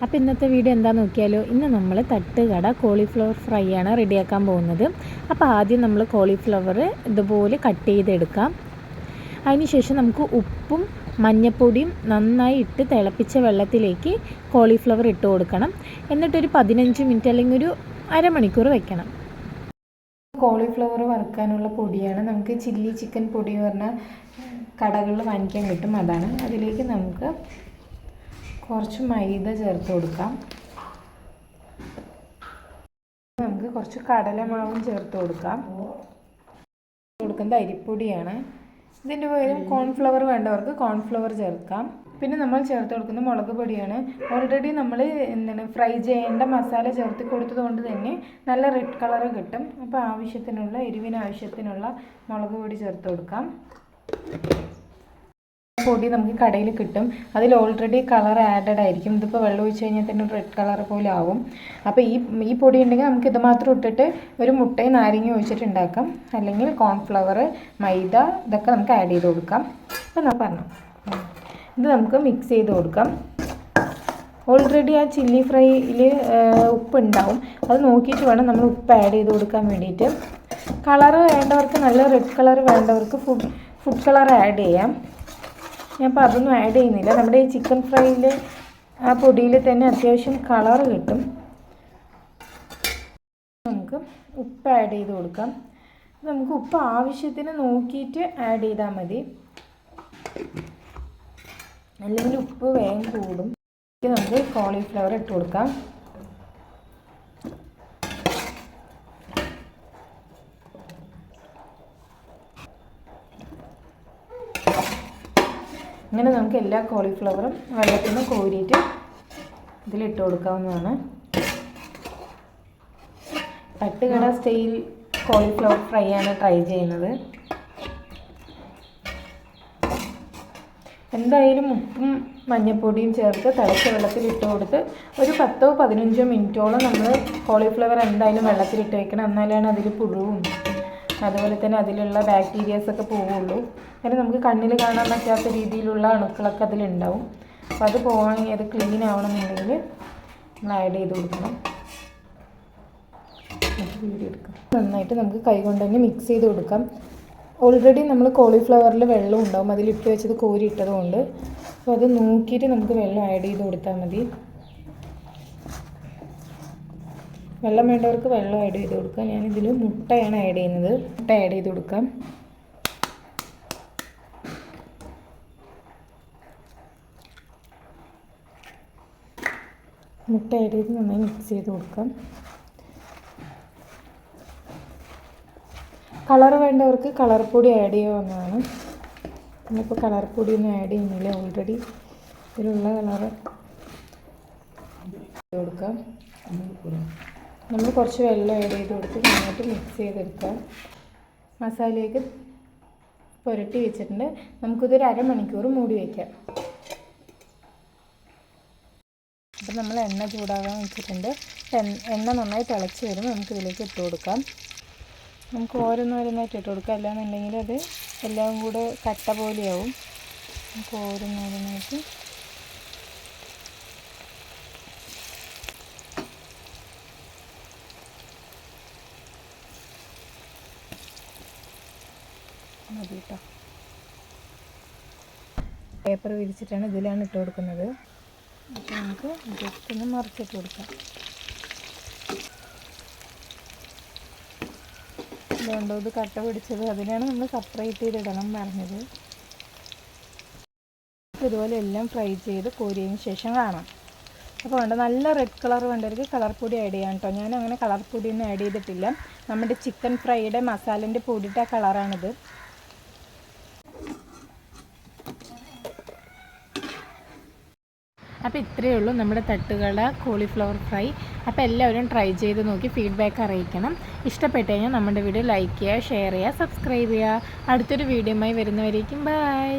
അപ്പോൾ ഇന്നത്തെ വീഡിയോ എന്താണെന്ന് നോക്കിയാലോ. ഇന്ന് നമ്മൾ തട്ടുകട കോളിഫ്ലവർ ഫ്രൈ ആണ് റെഡിയാക്കാൻ പോകുന്നത്. അപ്പോൾ ആദ്യം നമ്മൾ കോളിഫ്ലവർ ഇതുപോലെ കട്ട് ചെയ്തെടുക്കാം. അതിനുശേഷം നമുക്ക് ഉപ്പും മഞ്ഞൾപ്പൊടിയും നന്നായി ഇട്ട് തിളപ്പിച്ച വെള്ളത്തിലേക്ക് കോളിഫ്ലവർ ഇട്ട് കൊടുക്കണം. എന്നിട്ടൊരു 15 മിനിറ്റ് അല്ലെങ്കിൽ ഒരു അരമണിക്കൂർ വെക്കണം. കോളിഫ്ലവർ വറുക്കാനുള്ള പൊടിയാണ്. നമുക്ക് ചില്ലി ചിക്കൻ പൊടി എന്ന് പറഞ്ഞാൽ കടകളിൽ വാങ്ങിക്കാൻ കിട്ടും, അതാണ്. അതിലേക്ക് നമുക്ക് കുറച്ച് മൈദ ചേർത്ത് കൊടുക്കാം. നമുക്ക് കുറച്ച് കടലമാവും ചേർത്ത് കൊടുക്കാം. കൊടുക്കുന്നത് അരിപ്പൊടിയാണ്. ഇതിൻ്റെ പകരം കോൺഫ്ലവർ വേണ്ടവർക്ക് കോൺഫ്ലവർ ചേർക്കാം. പിന്നെ നമ്മൾ ചേർത്ത് കൊടുക്കുന്നത് മുളക് പൊടിയാണ്. ഓൾറെഡി നമ്മൾ ഫ്രൈ ചെയ്യേണ്ട മസാല ചേർത്ത് കൊടുത്തത് കൊണ്ട് തന്നെ നല്ല റെഡ് കളർ കിട്ടും. അപ്പോൾ ആവശ്യത്തിനുള്ള എരിവിന് ആവശ്യത്തിനുള്ള മുളക് പൊടി ചേർത്ത് കൊടുക്കാം. പൊടി നമുക്ക് കടയിൽ കിട്ടും. അതിൽ ഓൾറെഡി കളർ ആഡഡ് ആയിരിക്കും. ഇതിപ്പോൾ വെള്ളം ഒഴിച്ച് കഴിഞ്ഞാൽ തന്നെ റെഡ് കളർ പോലെ ആവും. അപ്പോൾ ഈ പൊടി ഉണ്ടെങ്കിൽ നമുക്ക് ഇത് മാത്രം ഇട്ടിട്ട് ഒരു മുട്ടയും നാരങ്ങ ഒഴിച്ചിട്ട് ഉണ്ടാക്കാം. അല്ലെങ്കിൽ കോൺഫ്ലവർ, മൈദ ഇതൊക്കെ നമുക്ക് ആഡ് ചെയ്ത് കൊടുക്കാം. അപ്പോൾ ഞാൻ പറഞ്ഞു ഇത് നമുക്ക് മിക്സ് ചെയ്ത് കൊടുക്കാം. ഓൾറെഡി ആ ചില്ലി ഫ്രൈയിൽ ഉപ്പ് ഉണ്ടാവും. അത് നോക്കിയിട്ട് വേണം നമ്മൾ ഉപ്പ് ആഡ് ചെയ്ത് കൊടുക്കാൻ വേണ്ടിയിട്ട്. കളർ വേണ്ടവർക്ക്, നല്ല റെഡ് കളർ വേണ്ടവർക്ക് ഫുഡ് കളർ ആഡ് ചെയ്യാം. ഞാൻ അപ്പോൾ അതൊന്നും ആഡ് ചെയ്യുന്നില്ല. നമ്മുടെ ഈ ചിക്കൻ ഫ്രൈയിൽ ആ പൊടിയിൽ തന്നെ അത്യാവശ്യം കളർ കിട്ടും. നമുക്ക് ഉപ്പ് ആഡ് ചെയ്ത് കൊടുക്കാം. നമുക്ക് ഉപ്പ് ആവശ്യത്തിന് നോക്കിയിട്ട് ആഡ് ചെയ്താൽ മതി, അല്ലെങ്കിൽ ഉപ്പ് വേഗം കൂടും. നമുക്ക് കോളിഫ്ലവർ ഇട്ട് കൊടുക്കാം. അങ്ങനെ നമുക്ക് എല്ലാ കോളിഫ്ലവറും വെള്ളത്തിൽ നിന്ന് കോരിയിട്ട് ഇതിലിട്ട് കൊടുക്കാവുന്നതാണ്. തട്ടുകട സ്റ്റൈൽ കോളിഫ്ലവർ ഫ്രൈ ആണ് ട്രൈ ചെയ്യുന്നത്. എന്തായാലും ഉപ്പും മഞ്ഞൾപ്പൊടിയും ചേർത്ത് തിളച്ച വെള്ളത്തിൽ ഇട്ട് കൊടുത്ത് ഒരു 10-15 മിനിറ്റോളം നമ്മൾ കോളിഫ്ലവർ എന്തായാലും വെള്ളത്തിലിട്ട് വെക്കണം. എന്നാലാണ് അതിൽ പുഴുവും അതുപോലെ തന്നെ അതിലുള്ള ബാക്ടീരിയാസൊക്കെ പോവുള്ളൂ. അങ്ങനെ നമുക്ക് കണ്ണിൽ കാണാൻ പറ്റാത്ത രീതിയിലുള്ള അണുക്കളൊക്കെ അതിലുണ്ടാവും. അപ്പോൾ അത് പോകണമെങ്കിൽ, അത് ക്ലീൻ ആവണമെന്നുണ്ടെങ്കിൽ നമ്മൾ ആഡ് ചെയ്ത് കൊടുക്കണം. വീഡിയോ എടുക്കാം. നന്നായിട്ട് നമുക്ക് കൈ കൊണ്ട് തന്നെ മിക്സ് ചെയ്ത് കൊടുക്കാം. ഓൾറെഡി നമ്മൾ കോളിഫ്ലവറിൽ വെള്ളം ഉണ്ടാവും, അതിലിട്ട് വെച്ചത് കോരി ഇട്ടതുകൊണ്ട്. അപ്പോൾ അത് നോക്കിയിട്ട് നമുക്ക് വെള്ളം ആഡ് ചെയ്ത് കൊടുത്താൽ മതി. വെള്ളം വേണ്ടവർക്ക് വെള്ളം ആഡ് ചെയ്ത് കൊടുക്കാം. ഞാനിതിൽ മുട്ടയാണ് ആഡ് ചെയ്യുന്നത്. മുട്ട ആഡ് ചെയ്ത് കൊടുക്കാം. മുട്ട ആഡ് ചെയ്ത് നന്നായി മിക്സ് ചെയ്ത് കൊടുക്കാം. കളർ വേണ്ടവർക്ക് കളർ പൊടി ആഡ് ചെയ്യാവുന്നതാണ്. നമ്മളിപ്പോൾ കളർ പൊടിയൊന്നും ആഡ് ചെയ്യുന്നില്ല, ഓൾറെഡി ഇതിലുള്ള കളർ കൊടുക്കാം. നമ്മൾ കുറച്ച് വെള്ളം ആഡ് ചെയ്ത് കൊടുത്ത് നന്നായിട്ട് മിക്സ് ചെയ്തെടുക്കാം. മസാലയൊക്കെ പുരട്ടി വെച്ചിട്ടുണ്ട്. നമുക്കിതൊരു അരമണിക്കൂർ മൂടി വയ്ക്കാം. അപ്പം നമ്മൾ എണ്ണ ചൂടാകാൻ വെച്ചിട്ടുണ്ട്. എണ്ണ നന്നായി തിളച്ച് വരുമ്പോൾ നമുക്കിതിലേക്ക് ഇട്ട് കൊടുക്കാം. നമുക്ക് ഓരോന്നോരോന്നായിട്ട് ഇട്ട് കൊടുക്കാം. അല്ലാന്നുണ്ടെങ്കിൽ അത് എല്ലാം കൂടെ കട്ട പോലെയാവും. നമുക്ക് ഓരോന്നോരോന്നായിട്ട് മതി കേട്ടോ. പേപ്പർ വിരിച്ചിട്ടാണ് ഇതിലാണ് ഇട്ട് കൊടുക്കുന്നത്. അപ്പോൾ നമുക്ക് ജസ്റ്റ് ഒന്ന് മറിച്ചിട്ട് കൊടുക്കാം. അതുകൊണ്ടോ ഇത് കട്ട പിടിച്ചത്, അതിനാണ് നമ്മൾ സെപ്പറേറ്റ് ചെയ്തിടണം പറഞ്ഞത്. ഇതുപോലെ എല്ലാം ഫ്രൈ ചെയ്ത് കോരിയതിന് ശേഷം കാണാം. അപ്പോൾ വേണ്ട നല്ല റെഡ് കളർ വേണ്ടവർക്ക് കളർ പൊടി ആഡ് ചെയ്യാം കേട്ടോ. ഞാൻ അങ്ങനെ കളർ പൊടിയൊന്നും ആഡ് ചെയ്തിട്ടില്ല. നമ്മുടെ ചിക്കൻ ഫ്രൈയുടെ മസാലേൻ്റെ പൊടിയിട്ട കളറാണിത്. അപ്പോൾ ഇത്രയേ ഉള്ളൂ നമ്മുടെ തട്ടുകട കോളിഫ്ലവർ ഫ്രൈ. അപ്പോൾ എല്ലാവരും ട്രൈ ചെയ്ത് നോക്കി ഫീഡ്ബാക്ക് അറിയിക്കണം. ഇഷ്ടപ്പെട്ട് കഴിഞ്ഞാൽ നമ്മുടെ വീഡിയോ ലൈക്ക് ചെയ്യുക, ഷെയർ ചെയ്യുക, സബ്സ്ക്രൈബ് ചെയ്യുക. അടുത്തൊരു വീഡിയോയുമായി വരുന്നവരേക്കും ബൈ.